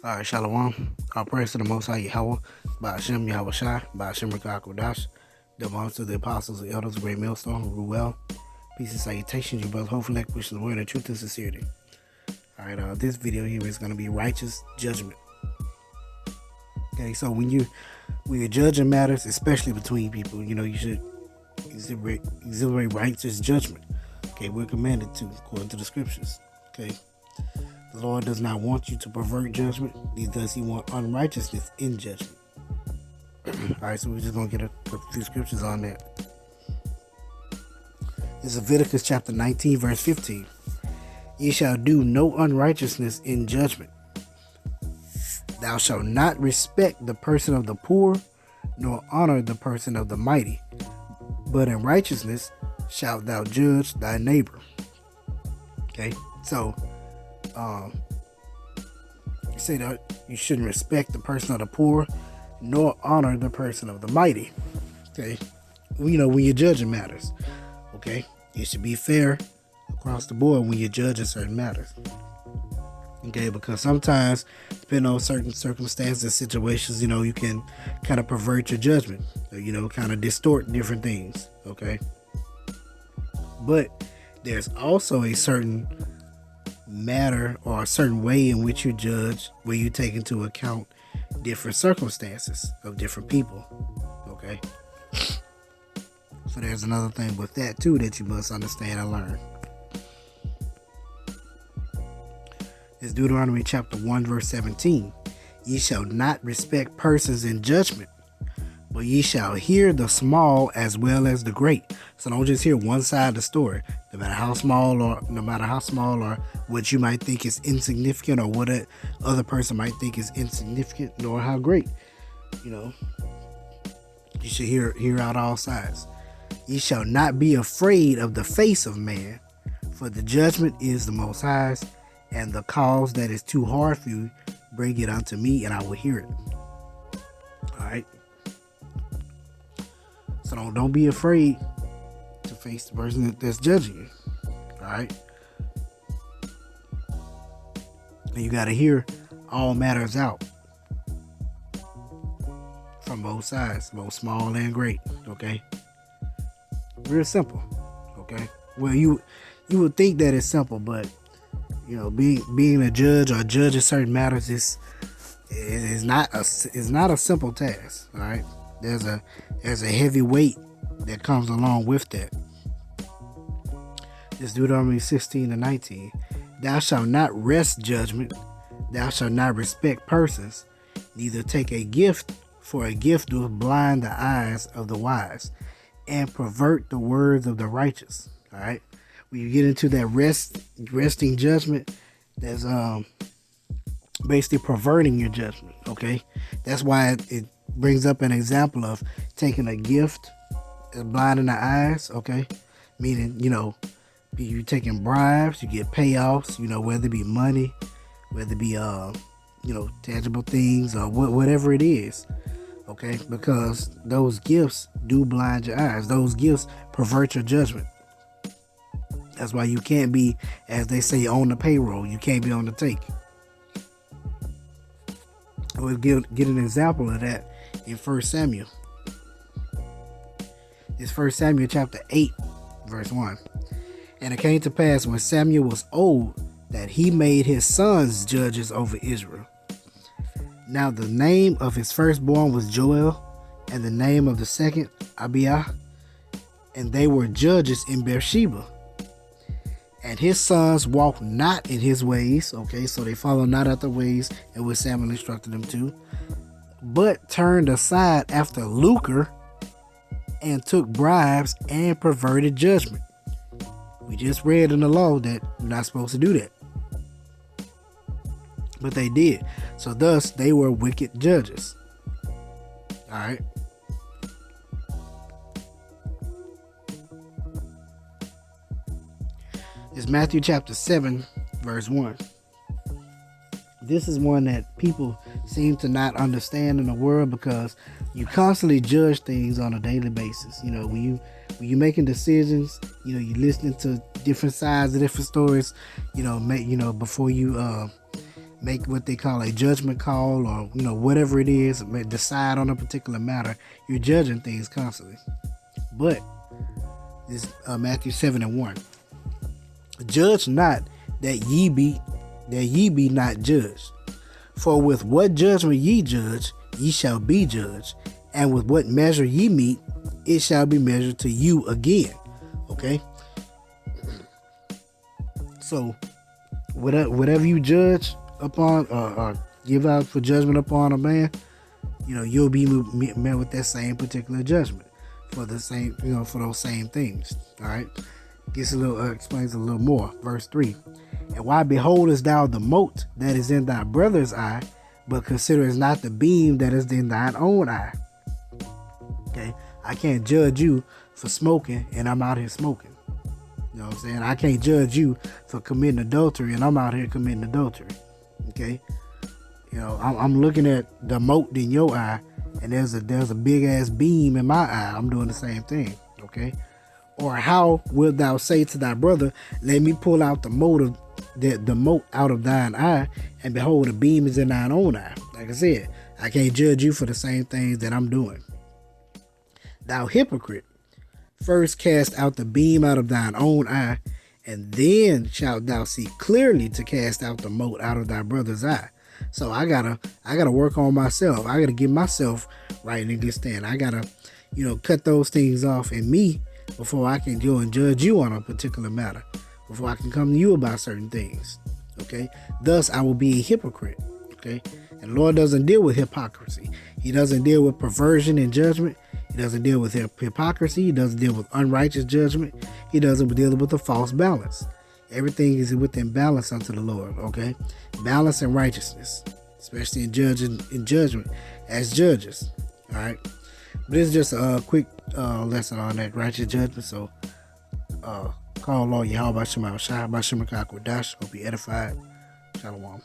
All right, Shalom. Our praise to the Most High Yahweh, by Hashem Yahweh Shai, by Hashem Rakakodash, the most of the apostles and elders of Great Millstone, who rule well. Peace and salutations, you brothers. Hopefully, like, wishing the word of truth and sincerity. All right, this video here is going to be righteous judgment. Okay, so when you're judging matters, especially between people, you should exhilarate righteous judgment. Okay, we're commanded to, according to the scriptures. Okay. The Lord does not want you to pervert judgment, neither does he want unrighteousness in judgment. Alright, so we're just going to get a few scriptures on that. It's Leviticus chapter 19, verse 15. Ye shall do no unrighteousness in judgment. Thou shalt not respect the person of the poor, nor honor the person of the mighty, but in righteousness shalt thou judge thy neighbor. Okay, so you say that you shouldn't respect the person of the poor, nor honor the person of the mighty. Okay, when you're judging matters. Okay, it should be fair across the board when you're judging certain matters. Okay, because sometimes, depending on certain circumstances and situations, you can kind of pervert your judgment, or, kind of distort different things. Okay, but there's also a certain matter or a certain way in which you judge, where you take into account different circumstances of different people. Okay, so there's another thing with that too that you must understand and learn. It's Deuteronomy chapter 1 verse 17. Ye shall not respect persons in judgment, but ye shall hear the small as well as the great. So don't just hear one side of the story, no matter how small or what you might think is insignificant, or what a other person might think is insignificant, nor how great. You should hear out all sides. Ye shall not be afraid of the face of man, for the judgment is the Most High's, and the cause that is too hard for you, bring it unto me, and I will hear it. All right. So don't be afraid to face the person that's judging you. All right. And you got to hear all matters out from both sides, both small and great. Okay. Real simple. Okay. Well, you would think that it's simple, but being a judge or judging certain matters is not a simple task. All right. There's a heavy weight that comes along with that. It's Deuteronomy 16 and 19. Thou shalt not wrest judgment. Thou shalt not respect persons. Neither take a gift, for a gift doth blind the eyes of the wise, and pervert the words of the righteous. All right. When you get into that resting judgment, that's basically perverting your judgment. Okay. That's why it brings up an example of taking a gift and blinding the eyes. Okay, meaning you taking bribes, you get payoffs, whether it be money, whether it be tangible things, or whatever it is. Okay, because those gifts do blind your eyes. Those gifts pervert your judgment. That's why you can't be, as they say, on the payroll. You can't be on the take. We'll get an example of that in 1 Samuel. It's 1 Samuel chapter 8, verse 1. And it came to pass when Samuel was old that he made his sons judges over Israel. Now the name of his firstborn was Joel, and the name of the second Abiah, and they were judges in Beersheba. And his sons walked not in his ways. Okay, so they followed not after ways in which Samuel instructed them to, but turned aside after lucre, and took bribes and perverted judgment. We just read in the law that you're not supposed to do that, but they did. So thus they were wicked judges. All right. It's Matthew chapter 7, verse 1. This is one that people seem to not understand in the world, because you constantly judge things on a daily basis. When you're making decisions, you're listening to different sides of different stories, before you make what they call a judgment call, or whatever it is, decide on a particular matter. You're judging things constantly. But this Matthew 7:1. Judge not that ye be not judged. For with what judgment ye judge, ye shall be judged, and with what measure ye meet, it shall be measured to you again. Okay? So, whatever you judge upon, or give out for judgment upon a man, you'll be met with that same particular judgment for the same, for those same things. All right? Explains a little more. Verse 3. And why beholdest thou the mote that is in thy brother's eye, but considerest not the beam that is in thine own eye? Okay, I can't judge you for smoking and I'm out here smoking. You know what I'm saying? I can't judge you for committing adultery and I'm out here committing adultery. Okay, I'm looking at the mote in your eye, and there's a big ass beam in my eye. I'm doing the same thing. Okay. Or how wilt thou say to thy brother, let me pull out the mote out of thine eye, and behold, the beam is in thine own eye? Like I said, I can't judge you for the same things that I'm doing. Thou hypocrite, first cast out the beam out of thine own eye, and then shalt thou see clearly to cast out the mote out of thy brother's eye. So I gotta work on myself. I gotta get myself right in good stand. I gotta, cut those things off in me before I can go and judge you on a particular matter, before I can come to you about certain things. Okay, thus I will be a hypocrite. Okay, and the Lord doesn't deal with hypocrisy. He doesn't deal with perversion and judgment. He doesn't deal with hypocrisy. He doesn't deal with unrighteous judgment. He doesn't deal with a false balance. Everything is within balance unto the Lord. Okay, balance and righteousness, especially in judgment as judges. All right. But it's just a quick lesson on that righteous judgment. So, call Lord Yahweh Shema Shah, Bashim Dash. Hope you edified. Shalom.